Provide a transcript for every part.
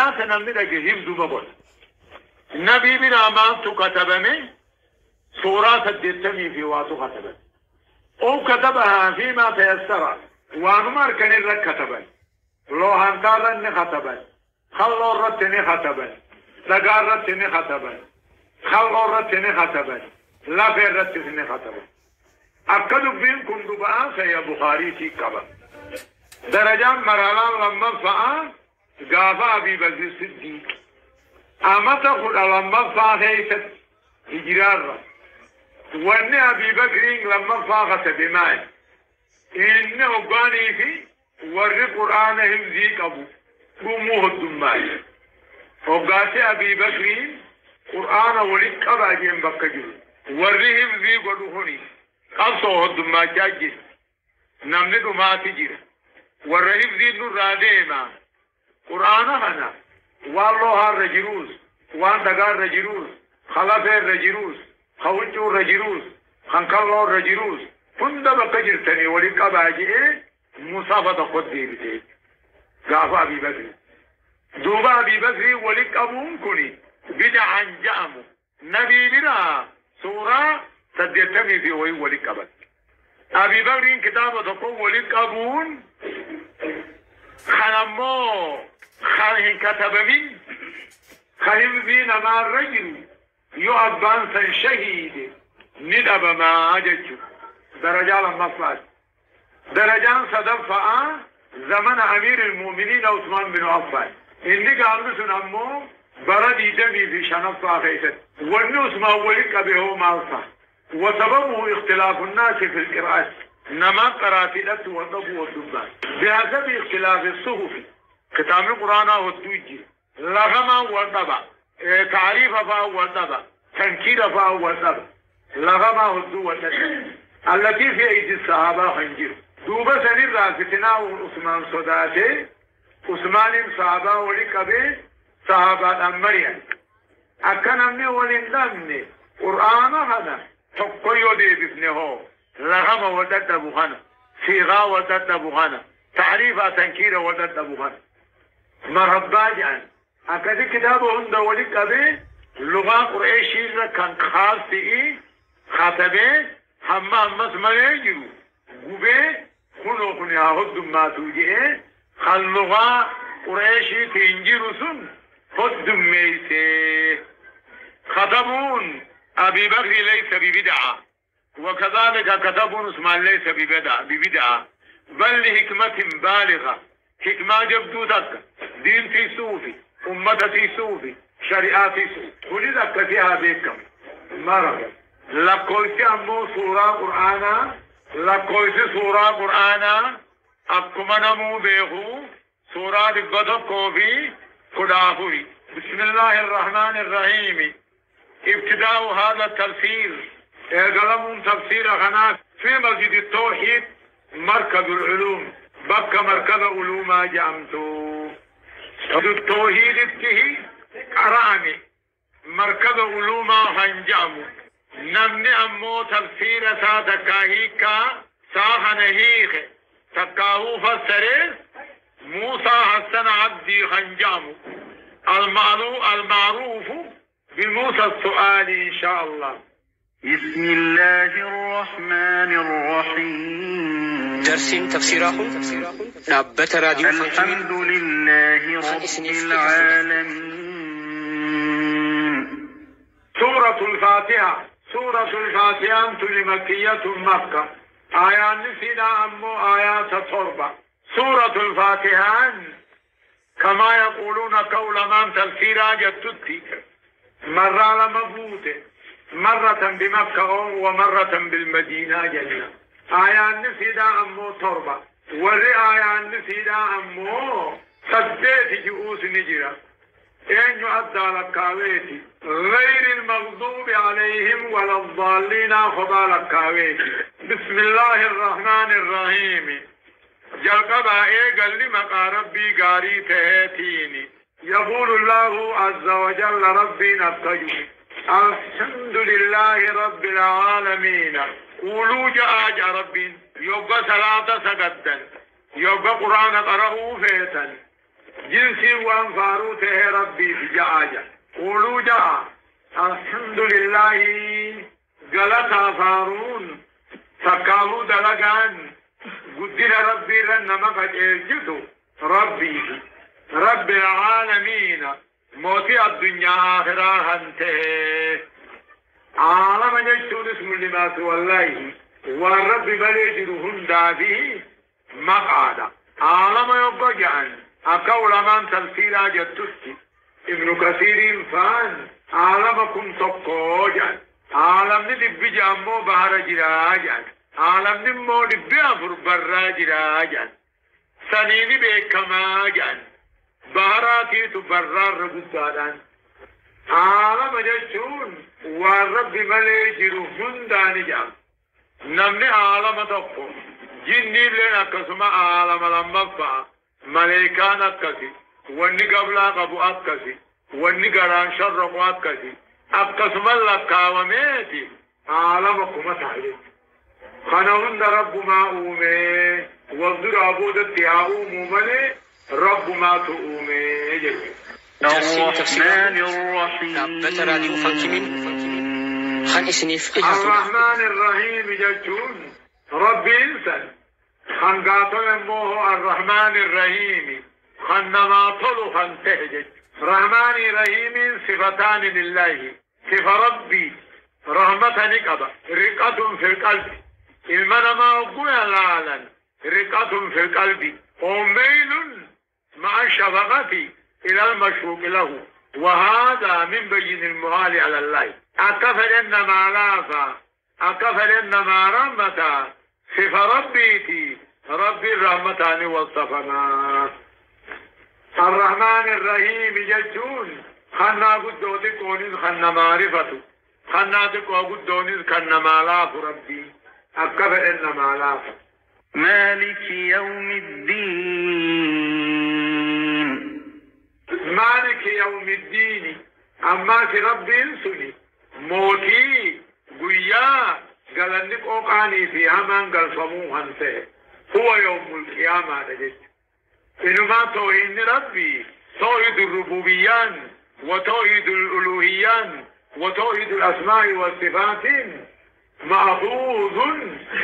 نمني لك حفظ مقول نبي بنا ما كتبني سورة الدتمي في واتو كتبني أو كتبها فيما تيسر وانمر كان الرك كتبني لو هنتالن كتبني خلو رتني كتبني لقار رتني كتبني خلو رتني كتبني لا في رتني كتبني أكد بين كندو بقى سيا بخاري في كبر درجة مرحلة لما فعل قافا أبي بكر الصديق أما تقول لما فعل هيست هجرار وأن أبي بكر لما فاقت بماء إنه قاني في ور قرآن همزيك أبو قموه الدماء وقات أبي بكر قرآن ولك أباجين بكجر ور همزيك ودخوني قصوه الدماء جاجر نملك ما تجر ور همزيك نراديما قرآن هنا والله الرجروس وان دقار رجروس خلافه الرجروس خوجو الرجروس خنقلو الرجروس كنت بقجر تاني ولك أباجي مصافة قدي بتي قافا أبي بكر دوبا أبي بكر ولك أبوهم كني بدعا جامو نبي بنا سورة سديتمي في وي ولك أبد أبي بكر كتابة تقول ولك أبون خنمو خانهن كتب من خهم بين ما الرجل يؤبان سن شهيد ندب ما أجج درجة المصلحة درجان صدفة زمن أمير المؤمنين عثمان بن عفان إني قال مثل أمو بردي دمي في شنفة خيست والنوس ما ولك به مالصة وسببه اختلاف الناس في القراءة نما قراتلت والضب والدبان بحسب اختلاف الصحف كتاب القرآن والتوجي لغما والضبع تعريف فا والضبع تنكير فا والضبع لغما والدو والضبع التي في أيدي الصحابة خنجر دوبا سنين رافتنا عثمان صداتي عثمان صحابة ولكبه صحابة أمريان أكن أمني ولندمني قرآن هذا تقويو دي بفنه لغما ودد بخانا صيغة ودد بخانا تعريف تنكير ودد بخانا مرحبا جان أكد كتابه عند ولكبه لغة قريشي كان خاص فيه خاطبه حمام مسمى يجرو قبه خنو خنو هاد ما توجيه خلوها قريشي تنجر سن خد ميسي خطبون أبي بكر ليس ببدعة وكذلك كتبون عثمان ليس ببدعة بل لحكمة بالغة حكمة جبدودك دين في صوفي أمة في صوفي شريعة في صوفي كل ذلك فيها بيكم مرحبا لكويس أمو سورة قرآن لكويس سورة قرآن أكما نمو بيخو سورة دقة كوفي كدافوي بسم الله الرحمن الرحيم ابتداء هذا التفسير قلم تفسير خناس في مسجد التوحيد مركز العلوم بك مركز علوم جامتو التوحيد اتهي قراني مركز علوم هنجامو نمني أمو تفسير سا تكاهيكا ساخنهيخ تكاهو فسره موسى حسن عبدي خنجامو المعروف بموسى السؤال إن شاء الله. بسم الله الرحمن الرحيم. درس تفسيره نبت راديو الحمد لله رب العالمين. سورة الفاتحة مكية مكة آيات نسينا أمو آيات تربة. سورة الفاتحة كما يقولون قول من تفسيرا جتتي مرة لمبوته مرة بمكة ومرة بالمدينة جنة. آيات نسينا أمو تربة وري آيات نسينا أمو سديت جؤوس نجرة إن يؤدى لكاويتي غير المغضوب عليهم ولا الضالين خضا لكاويتي. بسم الله الرحمن الرحيم. جلقبا قال لي مقا ربي قاري تهاتيني يقول الله عز وجل ربي نبتجي الحمد لله رب العالمين. قولوا جاء ربي يبقى صلاة سجدا يبقى قرآن قرأوا فيتا جنسي وان فاروته ربي في جاء قولوا جاء الحمد لله قالتها فارون تكاهو دلقان قدنا ربي لنا مقد إرجتو ربي رب العالمين موتي الدنيا آخرها انتهي عالم جيشون اسم لما والله والرب بليجرهن دافيه مقعدا عالم يبقى جعن أقول من تفسير جدتك ابن كثير فان عالمكم تقو جعن عالم ندب جامو بحر جرا جعن عالم نمو دب أفر برا جرا جعن سنيني بكما جعن بحراتي تبرر ربطان عالم جيشون والرب بليجرهن داني جعن نمني عالم تقو جني لنا كسما عالم لمفا ملائكان أكسي واني قبلا قبو أكسي واني قران شرق أكسي أكسم الله كاوميتي عالمكم تحلي خنوند رب ما أومي وانظر عبودتي أومو ملي رب ما تؤومي جميل الرحمن الرحيم الرحمن الرحيم جتون رب إنسان خنقاتل موه الرحمن الرحيم خنما طلو خنتهجج رحمن رحيم صفتان لله صفة ربي رحمة نقضى رقة في القلب المنما أقول العالم رقة في القلب وميل مع الشفقة إلى المشروق له وهذا من بين المحال على الله أكفر إنما لافا أكفر إنما رحمة صفة ربيتي ربي الرحمتان والصفنا الرحمن الرحيم ججون خنا قدودي كونيز خنا معرفة خنا تقو قدونيز خنا مالاف ربي أكفر إنما لاف مالك يوم الدين مالك يوم الدين أما في ربي انسني موتي قيا قال انك اوقاني في همان قال صموها انتهي هو يوم القيامة نجد انما توحيد ربي توحيد الربوبيان وتوحيد الالوهيان وتوحيد الاسماء والصفات مأخوذ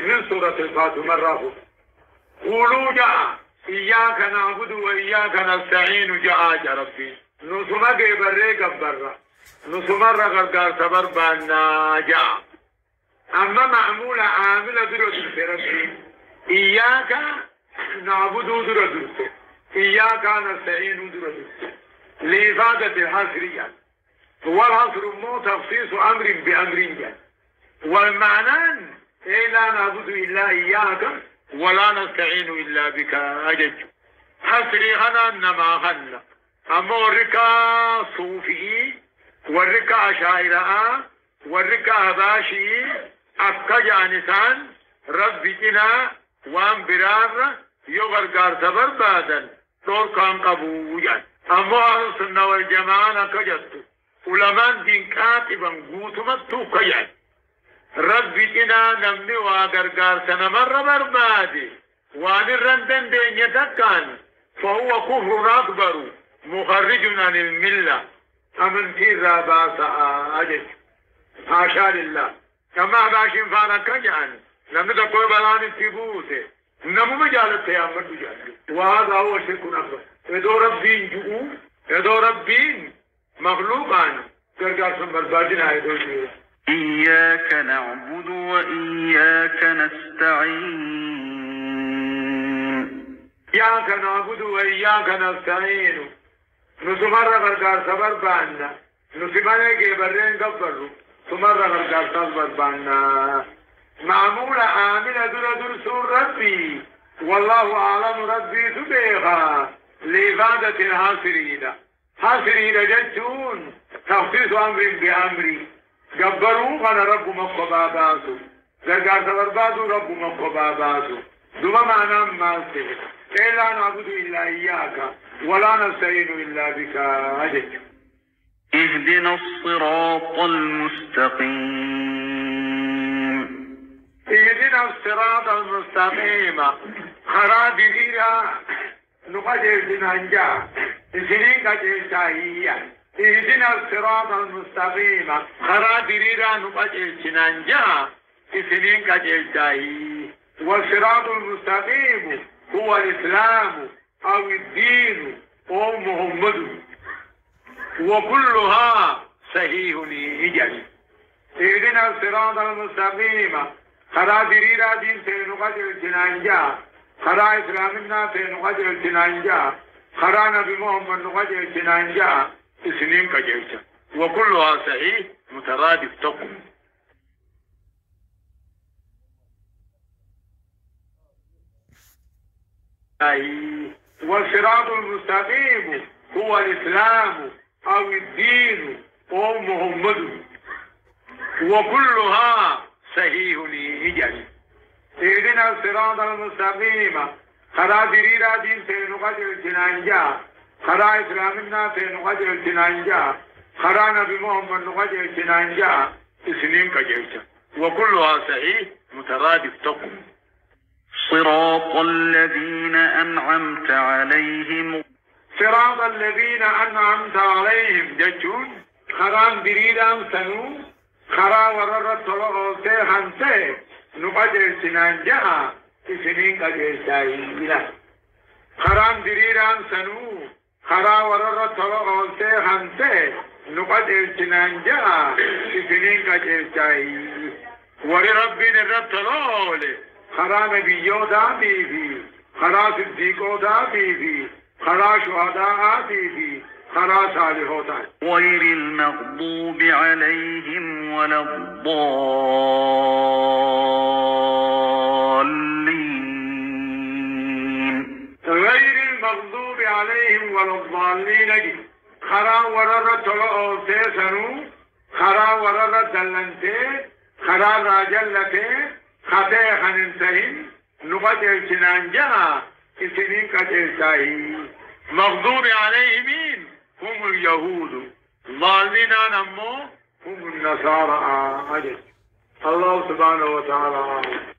من سورة الفاتحة مرة قولوا جاء إياك نعبد وإياك نستعين جاء ربي نسمى قبري قبرة نسمى رغرقار سبر بانا جاء أما معمولة عاملة درس ربي إياك نعبد درس إياك نستعين درس لإفادة الحصرية والحصر مو تخصيص أمر بأمر والمعنى إيه لا نعبد إلا إياك ولا نستعين إلا بك أجج حصري خنا نما خنا أما ورقا صوفي ورقا شاعراء ورقا هباشي akka jaanisan rabbicina waan biraarra yoo gargaarsa barbaadan dhorkaan qabu jedhan ammoo ahlu sunna wal jamaan akka jettu ulamaan dinqaa xiban guutumattu akka jedhan rabbicina namni waa gargaarsa namarra barbaade waan irran dandeenye takkaan fahuwa kufrun akbaru mukharrijun anil milla amantiirraa baasa'a jechu haashaa lillah كما باشين فانا كجان لم تقول بلان التبوت نمو مجالت يا أمد جالت وهذا هو شرك أكبر يدو ربين جؤو يدو ربين مخلوقان ترجع سنبر باجنا يدو جؤو إياك نعبد وإياك نستعين إياك نعبد وإياك نستعين نسمر غرقار سبر بانا نسمر كبرين قبرو تمر غرقار بربانا معمولة آمنة در سور ربي والله أعلم ربي سبيخا لإفادة الحاصرين حاصرين جدون تخصيص أمر بأمري جبروا أنا رب مقباباتو غرقار بربادو رب مقباباتو دوما معنى مالته إلا نعبد إلا إياك ولا نستعين إلا بك أجد اهدنا الصراط المستقيم اهدنا الصراط المستقيم خراب ديرا نقجلتنا انجا إسنين قجلتاهية اهدنا الصراط المستقيم خرا دريرا نقجلتنا انجا إسنين قجلتاهي والصراط المستقيم هو الإسلام أو الدين أو محمد وكلها صحيح إجل اهدنا الصراط المستقيم خرا دريرا دين سنقجلتنا انجا خرا إسلامنا سنقجلتنا انجا خرا نبي محمد نقجلتنا انجا إسنين قجلتا وكلها صحيح مترادف تقم والصراط المستقيم هو الإسلام أو الدين أو محمد وكلها صحيح إجل اهدنا الصراط المستقيم خرا دريرا دين سنقجلتنا انجا خرا إسلامنا سنقجلتنا انجا خرا نبي محمد نقجلتنا انجا إسنين قجلتا وكلها صحيح مترادف تقم صراط الذين أنعمت عليهم صراط الذين أنعمت عليهم جتون خران دريدان سنو خرا وررت طلقوتي خمسة نقجل سنان جاء إسنين قجل سايلا خران دريدان سنو خرا وررت طلقوتي خمسة نقجل سنان جاء إسنين قجل سايلا ورربين الرب طلقوله خرا نبيو دابي في خرا صديقو دابي في خرا شهداء في خرا صالحو غير المغضوب عليهم ولا الضالين غير المغضوب عليهم ولا الضالين خرا ورر طلعو سنو خرا ورر دلنته خرا راجلته خطه خننتهن نقجل سنانجا إسنين قجل ساهي مغضوب عليهم هم اليهود ضالين نمو هم النصارى أجل الله سبحانه وتعالى